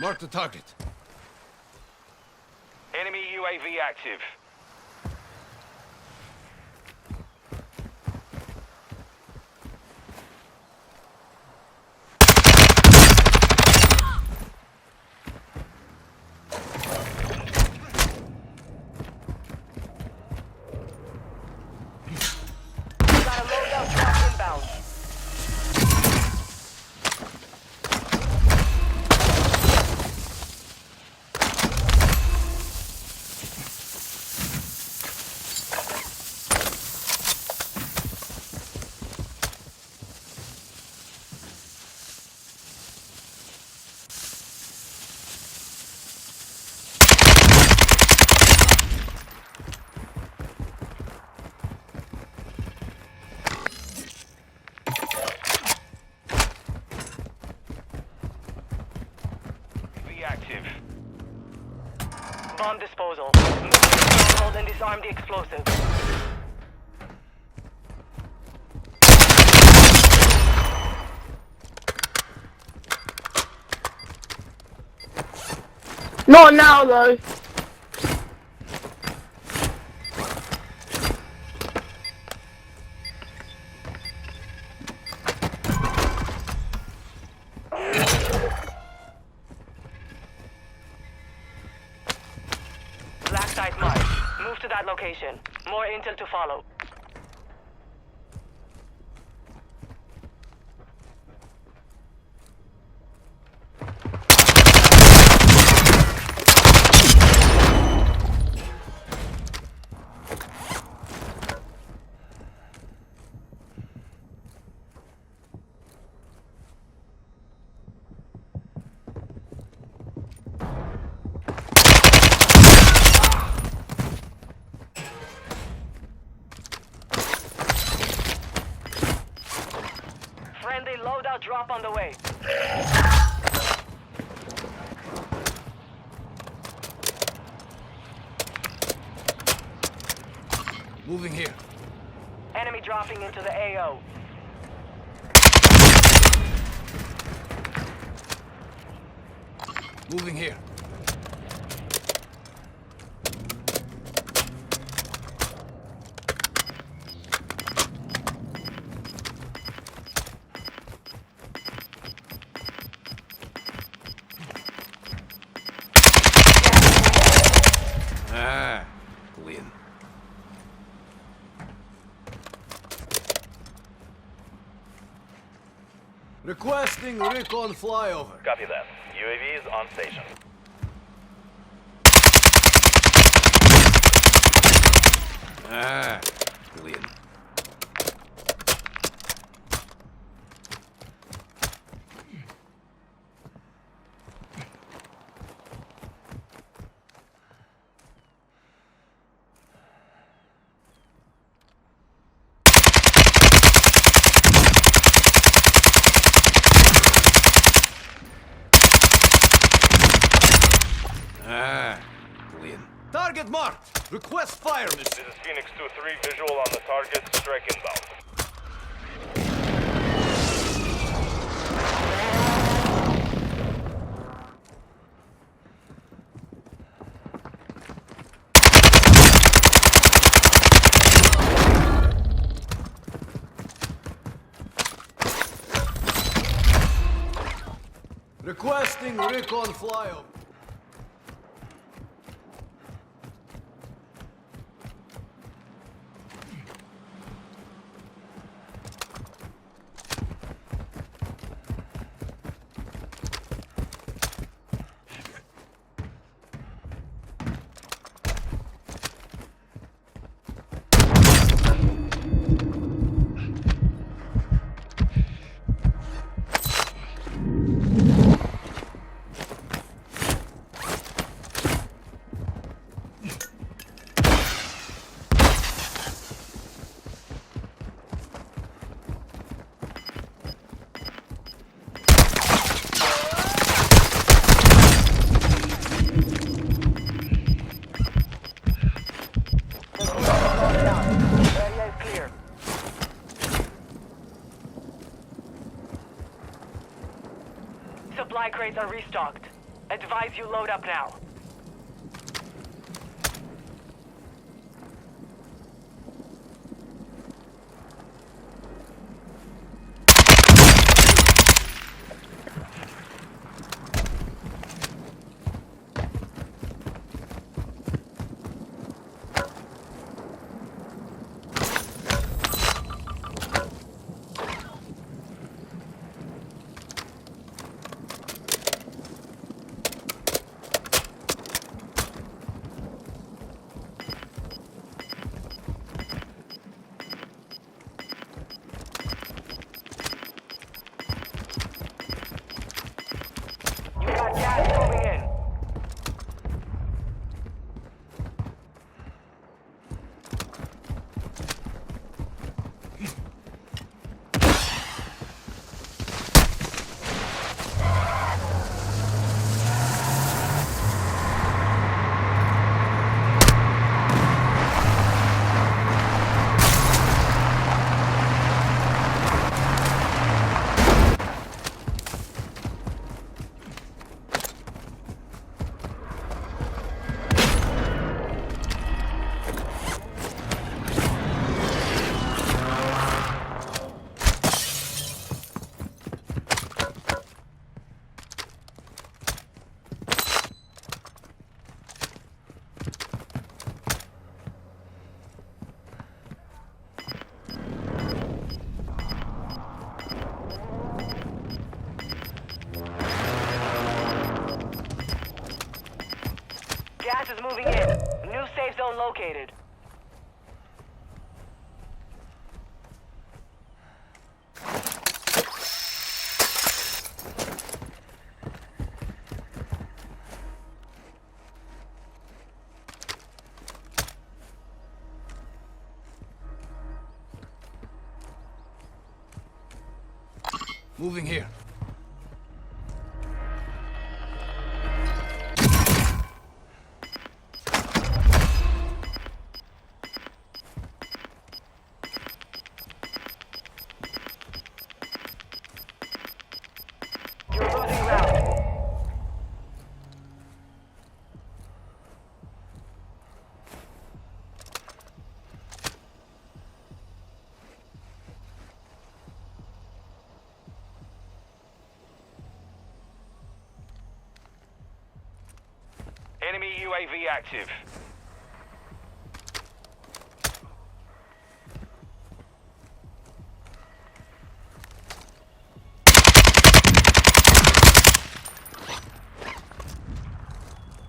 Mark the target. Enemy UAV active. Got a loadout drop inbound. Active. Bomb disposal. Move to the stronghold and disarm the explosive. Not now, though. Black site mark. Move to that location. More intel to follow. Friendly loadout drop on the way. Moving here. Enemy dropping into the AO. Moving here. Ah, clean. Requesting recon flyover. Copy that. UAV is on station. Ah, clean. Ah, clean. Target marked. Request fire mission. This is Phoenix 2-3, visual on the target, strike inbound. Requesting recon flyover. Supply crates are restocked. Advise you load up now. You got gas moving in. Gas is moving in. New safe zone located. Moving here. You're losing round. Enemy UAV active.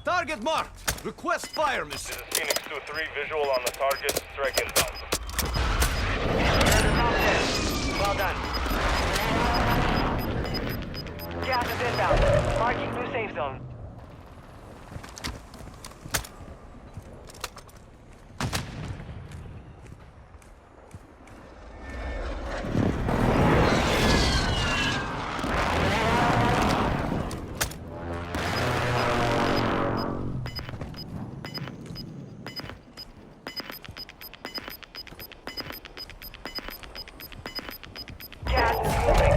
Target marked. Request fire mission. This is Phoenix 2-3, visual on the target, strike inbound. Well done. Gas is inbound. Marking new safe zone. Gas is moving.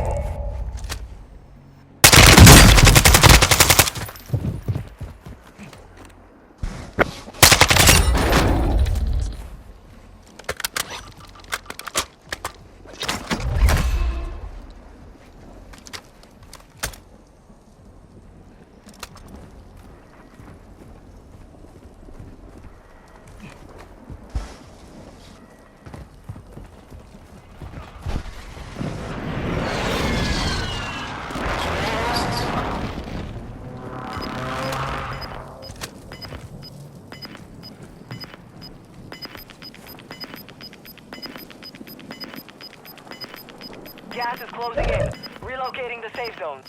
Gas is closing in. Relocating the safe zone.